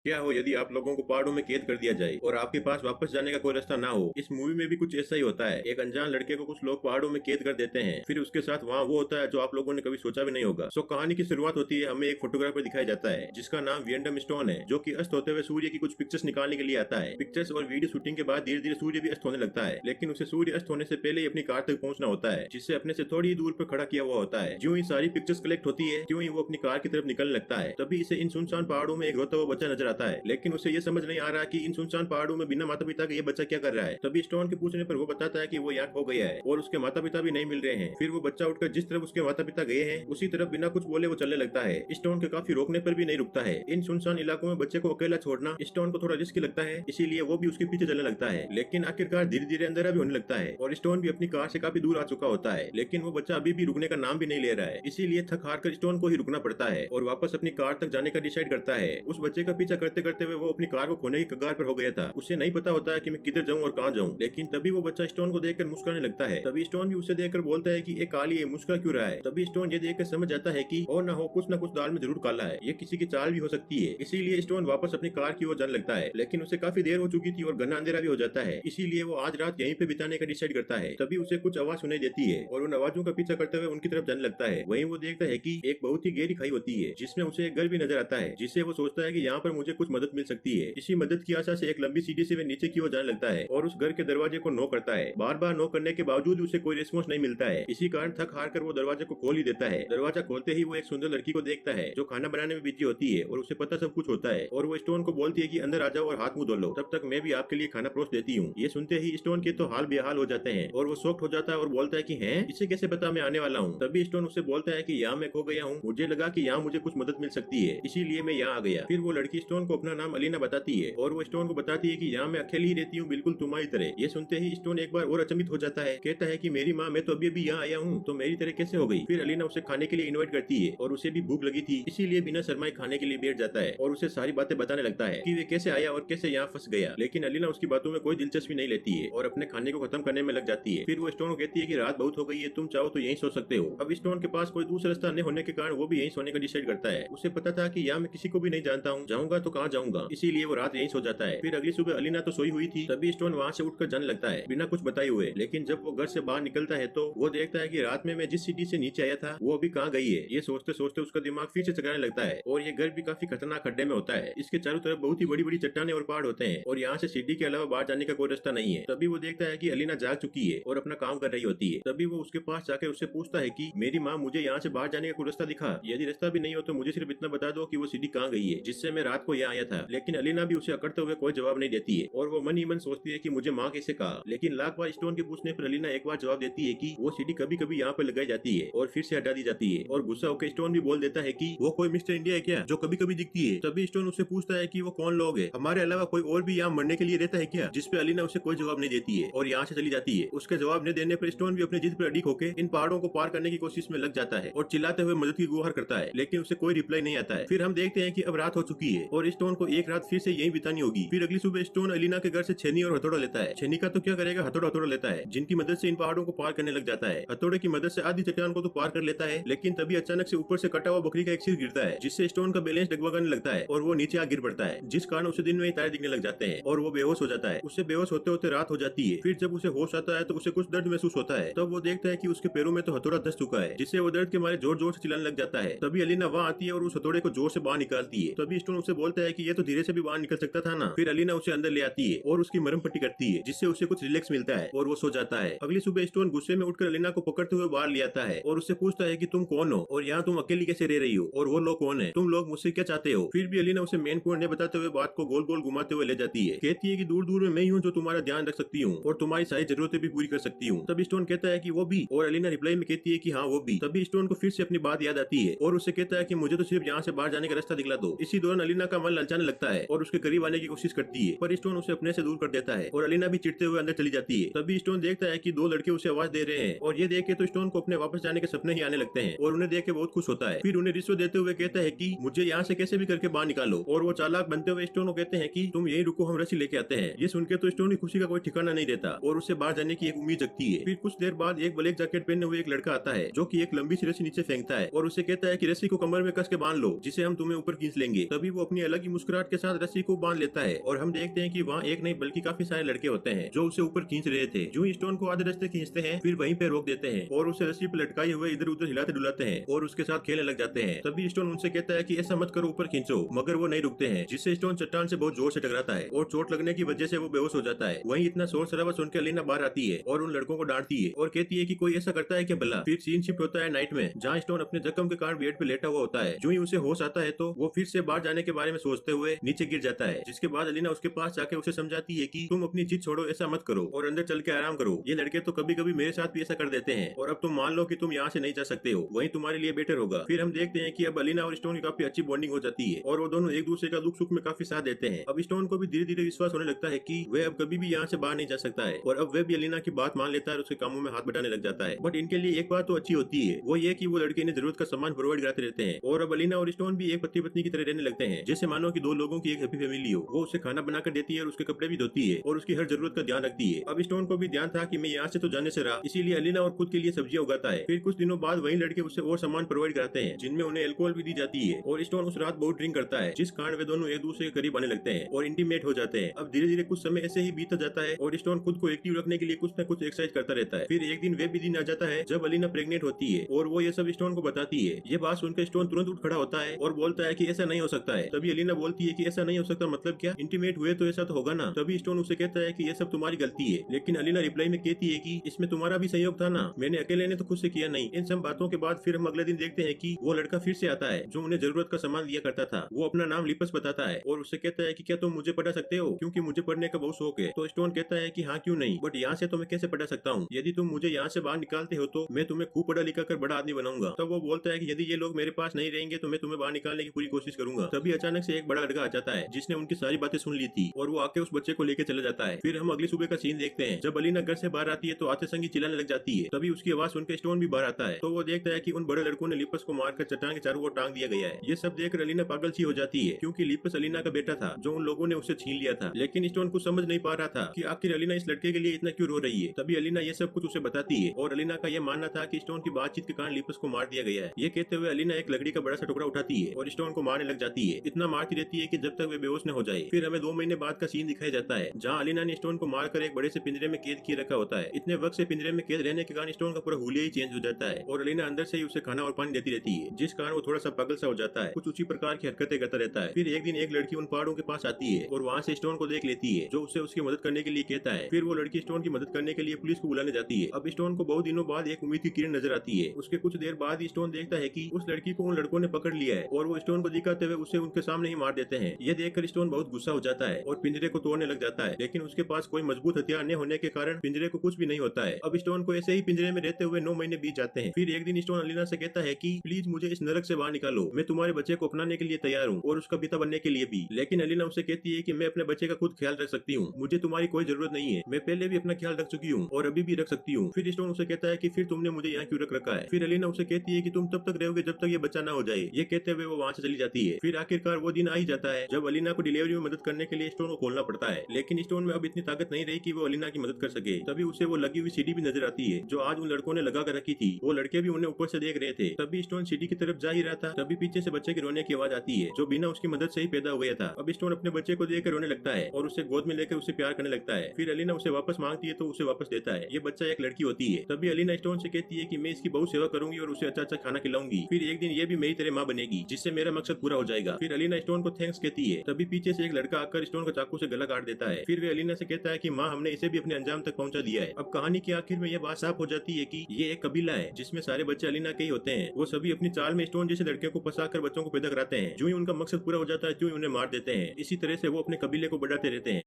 क्या हो यदि आप लोगों को पहाड़ों में कैद कर दिया जाए और आपके पास वापस जाने का कोई रास्ता ना हो। इस मूवी में भी कुछ ऐसा ही होता है। एक अनजान लड़के को कुछ लोग पहाड़ों में कैद कर देते हैं, फिर उसके साथ वहाँ वो होता है जो आप लोगों ने कभी सोचा भी नहीं होगा। सो कहानी की शुरुआत होती है, हमें एक फोटोग्राफर दिखाया जाता है जिसका नाम वियंडम स्टोन है, जो कि अस्त होते हुए सूर्य की कुछ पिक्चर्स निकालने के लिए आता है। पिक्चर्स और वीडियो शूटिंग के बाद धीरे धीरे सूर्य भी अस्त होने लगता है, लेकिन उसे सूर्य अस्त होने से पहले ही अपनी कार तक पहुंचना होता है, जिससे अपने से थोड़ी दूर पर खड़ा किया हुआ होता है। जो ही सारी पिक्चर्स कलेक्ट होती है, त्यों ही वो अपनी कार की तरफ निकलने लगता है। तभी इसे इन सुनसान पहाड़ों में एक रोता हुआ बच्चा नजर आता है, लेकिन उसे ये समझ नहीं आ रहा कि इन सुनसान पहाड़ों में बिना माता पिता के ये बच्चा क्या कर रहा है। तभी स्टोन के पूछने पर वो बताता है कि वो यहाँ खो गया है और उसके माता पिता भी नहीं मिल रहे हैं। फिर वो बच्चा उठकर जिस तरफ उसके माता पिता गए हैं उसी तरफ बिना कुछ बोले वो चलने लगता है। स्टोन के काफी रोकने पर भी नहीं रुकता है। इन सुनसान इलाकों में बच्चे को अकेला छोड़ना स्टोन को थोड़ा रिस्की लगता है, इसीलिए वो भी उसके पीछे चलने लगता है। लेकिन आखिरकार धीरे धीरे अंधेरा भी होने लगता है और स्टोन भी अपनी कार से काफी दूर आ चुका होता है, लेकिन वो बच्चा अभी भी रुकने का नाम भी नहीं ले रहा है। इसीलिए थक हार कर स्टोन को ही रुकना पड़ता है और वापस अपनी कार तक जाने का डिसाइड करता है। उस बच्चे का पीछा करते करते हुए वो अपनी कार को खोने की कगार पर हो गया था। उसे नहीं पता होता है कि मैं किधर जाऊं और कहां जाऊं, लेकिन तभी वो बच्चा स्टोन को देखकर मुस्कुराने लगता है। तभी स्टोन भी उसे देखकर बोलता है कि ये काली है, मुस्कुरा क्यों रहा है। तभी स्टोन ये देखकर समझ जाता है कि और ना कुछ दाल में जरूर काला है, ये किसी की चाल भी हो सकती है। इसीलिए स्टोन वापस अपनी कार की ओर जाने लगता है, लेकिन उसे काफी देर हो चुकी थी और घना अंधेरा भी हो जाता है, इसीलिए वो आज रात यहीं पे बिताने का डिसाइड करता है। तभी उसे कुछ आवाज सुनाई देती है और उन आवाजों का पीछा करते हुए उनकी तरफ जाने लगता है। वहीं वो देखता है कि एक बहुत ही गहरी खाई होती है जिसमें उसे एक घर भी नजर आता है, जिससे वो सोचता है कि यहाँ पर मुझे कुछ मदद मिल सकती है। इसी मदद की आशा से एक लंबी सीढ़ी से वे नीचे की ओर जाने लगता है और उस घर के दरवाजे को नॉक करता है। बार बार नॉक करने के बावजूद उसे कोई रिस्पॉन्स नहीं मिलता है। इसी कारण थक हार कर वो दरवाजे को खोल ही देता है। दरवाजा खोलते ही वो एक सुंदर लड़की को देखता है जो खाना बनाने में बिजी होती है और उसे पता सब कुछ होता है, और वो स्टोन को बोलती है कि अंदर आ जाओ और हाथ मुंह धो लो, तब तक मैं भी आपके लिए खाना परोस देती हूँ। ये सुनते ही स्टोन के तो हाल बेहाल हो जाते हैं और वो शॉक्ड हो जाता है और बोलता है कि हैं, इसे कैसे पता मैं आने वाला हूँ। तभी स्टोन उसे बोलता है कि यहाँ मैं खो गया हूँ, मुझे लगा कि यहाँ मुझे कुछ मदद मिल सकती है, इसीलिए मैं यहाँ आ गया। फिर वो लड़की स्टोन को अपना नाम अलीना बताती है और वो स्टोन को बताती है कि यहाँ मैं अकेली ही रहती हूँ, बिल्कुल तुम्हारी तरह। ये सुनते ही स्टोन एक बार और अचंभित हो जाता है, कहता है कि मेरी माँ, मैं तो अभी यहाँ आया हूँ तो मेरी तरह कैसे हो गई। फिर अलीना उसे खाने के लिए इन्वाइट करती है और उसे भी भूख लगी थी, इसीलिए बिना शर्माए खाने के लिए बैठ जाता है और उसे सारी बातें बताने लगता है कि वे कैसे आया और कैसे यहाँ फंस गया। लेकिन अलीना उसकी बातों में कोई दिलचस्पी नहीं लेती है और अपने खाने को खत्म करने में लग जाती है। फिर वो स्टोन को कहती है कि रात बहुत हो गई है, तुम चाहो तो यहीं सो सकते हो। अब स्टोन के पास कोई दूसरा रास्ता नहीं होने के कारण वो भी यहीं सोने का डिसाइड करता है। उसे पता था कि यहाँ मैं किसी को भी नहीं जानता हूँ, जाऊंगा तो कहाँ जाऊंगा, इसीलिए वो रात यहीं सो जाता है। फिर अगली सुबह अलीना तो सोई हुई थी, तभी स्टोन वहाँ से उठकर जाने लगता है बिना कुछ बताए हुए। लेकिन जब वो घर से बाहर निकलता है तो वो देखता है कि रात में मैं जिस सिटी से नीचे आया था वो अभी कहाँ गई है। ये सोचते सोचते उसका दिमाग फिर से चकराने लगता है और ये घर भी काफी खतरनाक खड्डे में होता है। इसके चारों तरफ बहुत ही बड़ी बड़ी चट्टानें और पहाड़ होते हैं और यहाँ से सिटी के अलावा बाहर जाने का कोई रास्ता नहीं है। तभी वो देखता है कि अलीना जाग चुकी है और अपना काम कर रही होती है। तभी वो उसके पास जाकर उससे पूछता है कि मेरी माँ, मुझे यहाँ से बाहर जाने का कोई रास्ता दिखा, यदि रास्ता भी नहीं हो तो मुझे सिर्फ इतना बता दो कि वो सिटी कहाँ गई है जिससे मैं रात को यहाँ आया था। लेकिन अलीना भी उसे अकड़ते हुए कोई जवाब नहीं देती है और वो मन ही मन सोचती है कि मुझे माँ कैसे कहा। लेकिन लाख बार स्टोन के पूछने पर अलीना एक बार जवाब देती है कि वो सीढ़ी कभी कभी यहाँ पे लगाई जाती है और फिर से हटा दी जाती है, और गुस्सा होकर स्टोन भी बोल देता है कि वो कोई मिस्टर इंडिया है क्या जो कभी कभी दिखती है। तभी स्टोन उससे पूछता है कि वो कौन लोग है, हमारे अलावा कोई और भी यहाँ मरने के लिए रहता है क्या, जिसपे अलीना उसे कोई जवाब नहीं देती है और यहाँ से चली जाती है। उसके जवाब न देने पर स्टोन भी अपनी जिद पर अड़िग होकर इन पहाड़ों को पार करने की कोशिश में लग जाता है और चिल्लाते हुए मदद की गुहार करता है, लेकिन उसे कोई रिप्लाई नहीं आता है। फिर हम देखते हैं कि अब रात हो चुकी है और स्टोन को एक रात फिर से यहीं बितानी होगी। फिर अगली सुबह स्टोन अलीना के घर से छेनी और हथौड़ा लेता है। छेनी का तो क्या करेगा, हथौड़ा लेता है जिनकी मदद से इन पहाड़ों को पार करने लग जाता है। हथौड़े की मदद से आधी चट्टान को तो पार कर लेता है, लेकिन तभी अचानक से ऊपर से कटा हुआ बकरी का एक सिर गिरता है जिससे स्टोन का बैलेंस डगमगाने लगता है और वो नीचे आ गिर पड़ता है, जिस कारण उसे दिन में ही तारे दिखने लग जाते हैं और वो बेहोश हो जाता है। उससे बेहोश होते होते रात हो जाती है। फिर जब उसे होश आता है तो उसे कुछ दर्द महसूस होता है। तब वो देखता है कि उसके पैरों में तो हथौड़ा धस चुका है, जिससे वो दर्द के मारे जोर जोर से चिल्लाने लग जाता है। तभी अलीना वहाँ आती है और उस हथौड़े को जोर से बाहर निकालती है। तभी स्टोन उसे बोलता है कि ये तो धीरे से भी बाहर निकल सकता था ना। फिर अलीना उसे अंदर ले आती है और उसकी मरहम पट्टी करती है, जिससे उसे कुछ रिलैक्स मिलता है और वो सो जाता है। अगली सुबह स्टोन गुस्से में उठकर अलीना को पकड़ते हुए बाहर ले आता है और उससे पूछता है कि तुम कौन हो और यहाँ तुम अकेली कैसे रह रही हो और वो लोग कौन है, तुम लोग मुझसे क्या चाहते हो। फिर भी अलीना उसे मेन पॉइंट नहीं बताते हुए बात को गोल गोल घुमाते हुए ले जाती है। कहती है कि दूर दूर में मैं ही हूँ जो तुम्हारा ध्यान रख सकती हूँ और तुम्हारी सारी जरूरतें भी पूरी कर सकती हूँ। तभी स्टोन कहता है कि वो भी, और अलीना रिप्लाई में कहती है कि हाँ वो भी। तभी स्टोन को फिर से अपनी बात याद आती है और उससे कहता है कि मुझे तो सिर्फ यहाँ से बाहर जाने का रास्ता दिखला दो। इसी दौरान अलीना का मन ललचाने लगता है और उसके करीब आने की कोशिश करती है, पर स्टोन उसे अपने से दूर कर देता है और अलीना भी चिढ़ते हुए अंदर चली जाती है। तभी स्टोन देखता है कि दो लड़के उसे आवाज दे रहे हैं और ये देख के तो स्टोन को अपने वापस जाने के सपने ही आने लगते हैं और उन्हें देख के बहुत खुश होता है। फिर उन्हें रिश्वत देते हुए कहता है कि मुझे यहाँ से कैसे भी करके बाहर निकालो, और वो चालाक बनते हुए स्टोन को कहते हैं कि तुम यही रुको, हम रस्सी लेके आते हैं। ये सुनकर तो स्टोन की खुशी का कोई ठिकाना नहीं रहता और उसे बाहर जाने की एक उम्मीद जगती है। फिर कुछ देर बाद एक ब्लैक जैकेट पहने हुए एक लड़का आता है जो कि एक लंबी सी रस्सी नीचे फेंकता है और उसे कहता है कि रस्सी को कमर में कस के बांध लो, जिसे हम तुम्हें ऊपर खींच लेंगे। तभी वो अपनी अलग अलग ही मुस्कुराहट के साथ रस्सी को बांध लेता है और हम देखते हैं कि वहाँ एक नहीं बल्कि काफी सारे लड़के होते हैं जो उसे ऊपर खींच रहे थे। जो स्टोन को आधे रास्ते खींचते हैं फिर वहीं पे रोक देते हैं और उसे रस्सी पर लटकाए हुए इधर उधर हिलाते डुलाते हैं और उसके साथ खेलने लग जाते हैं। तभी स्टोन उनसे कहता है कि ऐसा मत करो, ऊपर खींचो, मगर वो नहीं रुकते हैं, जिससे स्टोन चट्टान से बहुत जोर से टकराता है और चोट लगने की वजह से वो बेहोश हो जाता है। वहीं इतना शोर शराबा सुनकर अलीना बाहर आती है और उन लड़कों को डांटती है और कहती है कि कोई ऐसा करता है क्या भला। फिर सीन शिफ्ट होता है नाइट में, जहाँ स्टोन अपने जख्म के कारण बेड पे लेटा हुआ होता है। जो ही उसे होश आता है तो वो फिर से बाहर जाने के बारे में सोचते हुए नीचे गिर जाता है, जिसके बाद अलीना उसके पास जाके उसे समझाती है कि तुम अपनी जिद छोड़ो, ऐसा मत करो और अंदर चल के आराम करो। ये लड़के तो कभी कभी मेरे साथ भी ऐसा कर देते हैं और अब तुम मान लो कि तुम यहाँ से नहीं जा सकते हो, वही तुम्हारे लिए बेटर होगा। फिर हम देखते हैं कि अब अलीना और स्टोन की काफी अच्छी बॉन्डिंग हो जाती है और वो दोनों एक दूसरे का दुख सुख में काफी साथ देते हैं। अब स्टोन को भी धीरे धीरे विश्वास होने लगता है कि वह अब कभी भी यहाँ से बाहर नहीं जा सकता है और अब वह भी अलीना की बात मान लेता है और उसके कामों में हाथ बटाने लग जाता है। बट इनके लिए एक बात तो अच्छी होती है, वो ये कि वो लड़के इन्हें जरूरत का सामान प्रोवाइड कराते रहते हैं और अब अलीना और स्टोन भी एक पति पत्नी की तरह रहने लगते हैं, जैसे मानो कि दो लोगों की एक हैप्पी फैमिली हो। वो उसे खाना बनाकर देती है और उसके कपड़े भी धोती है और उसकी हर जरूरत का ध्यान रखती है। अब स्टोन को भी ध्यान था कि मैं यहाँ से तो जाने से रहा, इसीलिए अलीना और खुद के लिए सब्जियां उगाता है। फिर कुछ दिनों बाद वही लड़के उसे और सामान प्रोवाइड कराते हैं जिनमें उन्हें अल्कोहल भी दी जाती है और स्टोन उस रात बहुत ड्रिंक करता है, जिस कारण वे दोनों एक दूसरे के करीब आने लगते हैं और इंटीमेट हो जाते हैं। अब धीरे धीरे कुछ समय ऐसे ही बीतता जाता है और स्टोन खुद को एक्टिव रखने के लिए कुछ न कुछ एक्सरसाइज करता रहता है। फिर एक दिन वे भी दिन आ जाता है जब अलीना प्रेग्नेंट होती है और वो ये सब स्टोन को बताती है। ये बात सुनकर स्टोन तुरंत उठ खड़ा होता है और बोलता है कि ऐसा नहीं हो सकता है। तभी अलीना बोलती है कि ऐसा नहीं हो सकता मतलब क्या, इंटीमेट हुए तो ऐसा तो होगा ना। तभी स्टोन उसे कहता है कि ये सब तुम्हारी गलती है, लेकिन अलीना रिप्लाई में कहती है कि इसमें तुम्हारा भी सहयोग था ना, मैंने अकेले ने तो खुद से किया नहीं। इन सब बातों के बाद फिर हम अगले दिन देखते हैं कि वो लड़का फिर से आता है जो उन्हें जरूरत का सामान दिया करता था। वो अपना नाम लिपस बताता है और उससे कहता है कि क्या तुम मुझे पढ़ा सकते हो, क्योंकि मुझे पढ़ने का बहुत शौक है। तो स्टोन कहता है कि हाँ क्यों नहीं, बट यहाँ से तो मैं कैसे पढ़ा सकता हूँ, यदि तुम मुझे यहाँ से बाहर निकालते हो तो मैं तुम्हें खूब पढ़ा लिखा कर बड़ा आदमी बनाऊंगा। तब वो बोलता है कि यदि ये लोग मेरे पास नहीं रहेंगे तो मैं तुम्हें बाहर निकालने की पूरी कोशिश करूंगा। तभी अचानक से एक बड़ा लड़का आ जाता है जिसने उनकी सारी बातें सुन ली थी और वो आके उस बच्चे को लेकर चला जाता है। फिर हम अगली सुबह का सीन देखते हैं जब अलीना घर से बाहर आती है तो आते संगी चिल्लाने लग जाती है। तभी उसकी आवाज सुनकर स्टोन भी बाहर आता है तो वो देखता है कि उन बड़े लड़कों ने लिपस को मारकर चट्टान के चारों ओर टांग दिया गया है। ये सब देखकर अलीना पागल सी हो जाती है क्योंकि लिपस अलीना का बेटा था जो उन लोगों ने उसे छीन लिया था। लेकिन स्टोन कुछ समझ नहीं पा रहा था कि आखिर अलीना इस लड़के के लिए इतना क्यों रो रही है। तभी अलीना ये सब कुछ उसे बताती है और अलीना का यह मानना था कि स्टोन की बातचीत के कारण लिपस को मार दिया गया है। ये कहते हुए अलीना एक लकड़ी का बड़ा सा टुकड़ा उठाती है और स्टोन को मारने लग जाती है। इतना मारती रहती है कि जब तक वे बेहोश न हो जाए। फिर हमें 2 महीने बाद का सीन दिखाया जाता है जहाँ अलीना ने स्टोन को मारकर एक बड़े से पिंजरे में कैद किए रखा होता है। इतने वक्त से पिंजरे में कैद रहने के कारण स्टोन का पूरा हुलिया ही चेंज हो जाता है और अलीना अंदर से ही उसे खाना और पानी देती रहती है, जिस कारण वो थोड़ा सा पागल सा हो जाता है, कुछ उसी प्रकार की हरकतें करता रहता है। फिर एक दिन एक लड़की उन पहाड़ों के पास आती है और वहाँ से स्टोन को देख लेती है जो उसे उसकी मदद करने के लिए कहता है। फिर वो लड़की स्टोन की मदद करने के लिए पुलिस को बुलाने जाती है। अब स्टोन को बहुत दिनों बाद एक उम्मीद की किरण नजर आती है। उसके कुछ देर बाद स्टोन देखता है कि उस लड़की को उन लड़कों ने पकड़ लिया है और वो स्टोन को दिखाते हुए उसे उनके सामने ही मार देते हैं। ये देखकर स्टोन बहुत गुस्सा हो जाता है और पिंजरे को तोड़ने लग जाता है, लेकिन उसके पास कोई मजबूत हथियार न होने के कारण पिंजरे को कुछ भी नहीं होता है। अब स्टोन को ऐसे ही पिंजरे में रहते हुए 9 महीने बीत जाते हैं। फिर एक दिन स्टोन अलीना से कहता है कि प्लीज मुझे इस नरक से बाहर निकालो, मैं तुम्हारे बच्चे को अपनाने के लिए तैयार हूँ और उसका पिता बनने के लिए भी। लेकिन अलीना उसे कहती है कि मैं अपने बच्चे का खुद ख्याल रख सकती हूँ, मुझे तुम्हारी कोई जरूरत नहीं है, मैं पहले भी अपना ख्याल रख चुकी हूँ और अभी भी रख सकती हूँ। फिर स्टोन उसे कहता है कि फिर तुमने मुझे यहाँ क्यों रख रखा है। फिर अलीना उसे कहती है कि तुम तब तक रहोगे जब तक ये बच्चा ना हो जाए। ये कहते हुए वो वहाँ से चली जाती है। फिर आखिरकार वो दिन आ ही जाता है जब अलीना को डिलीवरी में मदद करने के लिए स्टोन को खोलना पड़ता है, लेकिन स्टोन में अब इतनी ताकत नहीं रही कि वो अलीना की मदद कर सके। तभी उसे वो लगी हुई सीढ़ी भी नजर आती है जो आज उन लड़कों ने लगा कर रखी थी। वो लड़के भी उन्हें ऊपर से देख रहे थे। तभी स्टोन सीढ़ी की तरफ जा ही रहा था, तभी पीछे से बच्चे के रोने की आवाज आती है जो बिना उसकी मदद से ही पैदा हो गया था। अब स्टोन अपने बच्चे को देखकर रोने लगता है और उसे गोद में लेकर उसे प्यार करने लगता है। फिर अलीना उसे वापस मांगती है तो उसे वापस देता है। ये बच्चा एक लड़की होती है। तभी अलीना स्टोन से कहती है कि मैं इसकी बहुत सेवा करूंगी और उसे अच्छा अच्छा खाना खिलाऊंगी, फिर एक दिन ये भी मेरी तरह माँ बनेगी जिससे मेरा मकसद पूरा हो जाएगा। फिर अलीना स्टोन को थैंक्स कहती है। तभी पीछे से एक लड़का आकर स्टोन को चाकू से गला काट देता है। फिर वे अलीना से कहता है कि माँ हमने इसे भी अपने अंजाम तक पहुंचा दिया है। अब कहानी के आखिर में यह बात साफ हो जाती है कि ये एक कबीला है जिसमें सारे बच्चे अलीना के ही होते हैं। वो सभी अपनी चाल में स्टोन जैसे लड़कियों को फंसाकर बच्चों को पैदा कराते हैं। जो ही उनका मकसद पूरा हो जाता है जो ही उन्हें मार देते हैं। इसी तरह से वो अपने कबीले को बढ़ाते रहते हैं।